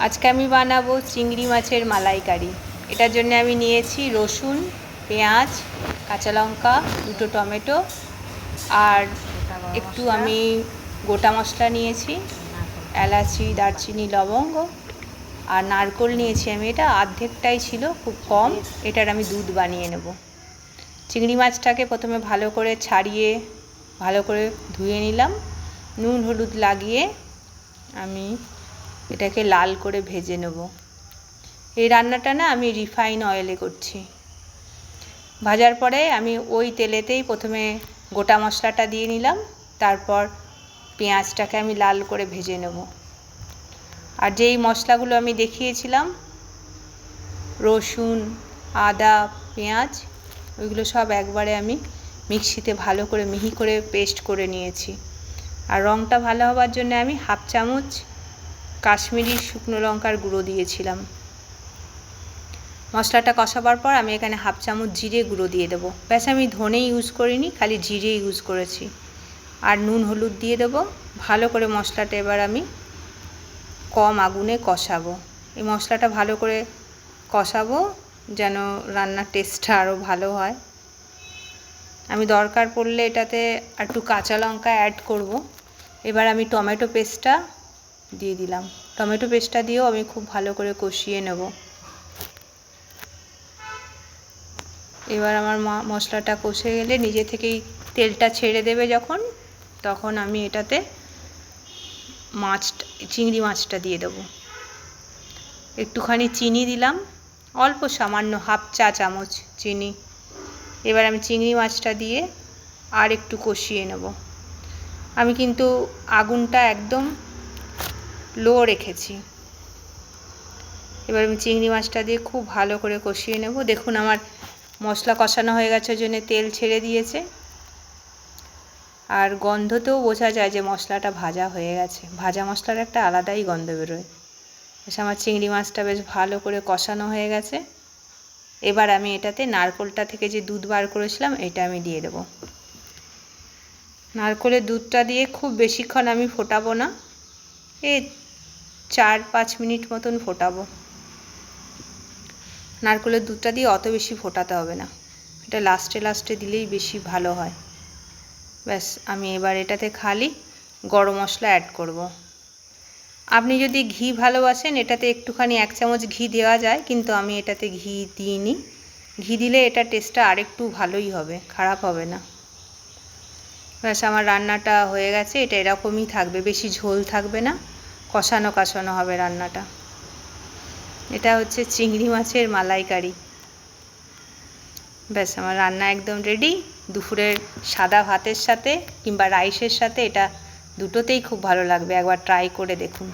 আজকে আমি বানাবো চিংড়ি মাছের মালাইকারি। এটার জন্য আমি নিয়েছি রসুন, পেঁয়াজ, কাঁচা লঙ্কা, দুটো টমেটো আর একটু আমি গোটা মশলা নিয়েছি, এলাচি, দারচিনি, লবঙ্গ আর নারকেল নিয়েছি আমি। এটা অর্ধেকটাই ছিল, খুব কম। এটার আমি দুধ বানিয়ে নেব। চিংড়ি মাছটাকে প্রথমে ভালো করে ছাড়িয়ে ভালো করে ধুয়ে নিলাম। নুন হলুদ লাগিয়ে আমি এটাকে লাল করে ভেজে নেব। এই রান্নাটা না আমি রিফাইন অয়েলে করছি। ভাজার পরে আমি ওই তেলেতেই প্রথমে গোটা মশলাটা দিয়ে নিলাম, তারপর পেঁয়াজটাকে আমি লাল করে ভেজে নেব। আর যেই মশলাগুলো আমি দেখিয়েছিলাম, রসুন, আদা, পেঁয়াজ, ওইগুলো সব একবারে আমি মিক্সিতে ভালো করে মিহি করে পেস্ট করে নিয়েছি। আর রঙটা ভালো হওয়ার জন্য আমি হাফ চামচ কাশ্মীরি শুকনো লঙ্কার গুঁড়ো দিয়েছিলাম। মশলাটা কষাবার পর আমি এখানে হাফ চামচ জিরে গুঁড়ো দিয়ে দেবো। ব্যাস, আমি ধনে ইউজ করিনি, খালি জিরে ইউজ করেছি। আর নুন হলুদ দিয়ে দেবো। ভালো করে মশলাটা এবার আমি কম আগুনে কষাবো। এই মশলাটা ভালো করে কষাবো যেন রান্নার টেস্টটা আরও ভালো হয়। আমি দরকার পড়লে এটাতে একটু কাঁচা লঙ্কা অ্যাড করব। এবার আমি টমেটো পেস্টটা দিয়ে দিলাম। টমেটো পেস্টটা দিয়েও আমি খুব ভালো করে কষিয়ে নেব। এবার আমার মশলাটা কষে গেলে নিজে থেকেই তেলটা ছেড়ে দেবে যখন, তখন আমি এটাতে চিংড়ি মাছটা দিয়ে দেবো। একটুখানি চিনি দিলাম, অল্প সামান্য হাফ চা চামচ চিনি। এবার আমি চিংড়ি মাছটা দিয়ে আর একটু কষিয়ে নেব। আমি কিন্তু আগুনটা একদম লো রেখেছি। এবার আমি চিংড়ি মাছটা দিয়ে খুব ভালো করে কষিয়ে নেব। দেখুন আমার মশলা কষানো হয়ে গেছে, ওই জন্য তেল ছেড়ে দিয়েছে। আর গন্ধতেও বোঝা যায় যে মশলাটা ভাজা হয়ে গেছে। ভাজা মশলার একটা আলাদাই গন্ধ বেরোয়। বেশ, আমার চিংড়ি মাছটা বেশ ভালো করে কষানো হয়ে গেছে। এবার আমি এটাতে নারকেলটা থেকে যে দুধ বার করেছিলাম এটা আমি দিয়ে দেবো। নারকেলের দুধটা দিয়ে খুব বেশিক্ষণ আমি ফোটাবো না, এই 4-5 মিনিট মতন ফোটাবো। নারকেলের দুধটা দিয়ে অত বেশি ফোটাতে হবে না, এটা লাস্টে দিলেই বেশি ভালো হয়। ব্যাস, আমি এবার এটাতে খালি গরম মশলা অ্যাড করব। আপনি যদি ঘি ভালোবাসেন এটাতে একটুখানি 1 চামচ ঘি দেওয়া যায়, কিন্তু আমি এটাতে ঘি দিইনি। ঘি দিলে এটা টেস্টটা আরেকটু ভালোই হবে, খারাপ হবে না। ব্যাস, আমার রান্নাটা হয়ে গেছে। এটা এরকমই থাকবে, বেশি ঝোল থাকবে না, কষানো কষানো হবে রান্নাটা। এটা হচ্ছে চিংড়ি মাছের মালাইকারি। ব্যাস, আমার রান্না একদম রেডি। দুপুরের সাদা ভাতের সাথে কিংবা রাইসের সাথে এটা দুটোতেই খুব ভালো লাগবে। একবার ট্রাই করে দেখুন।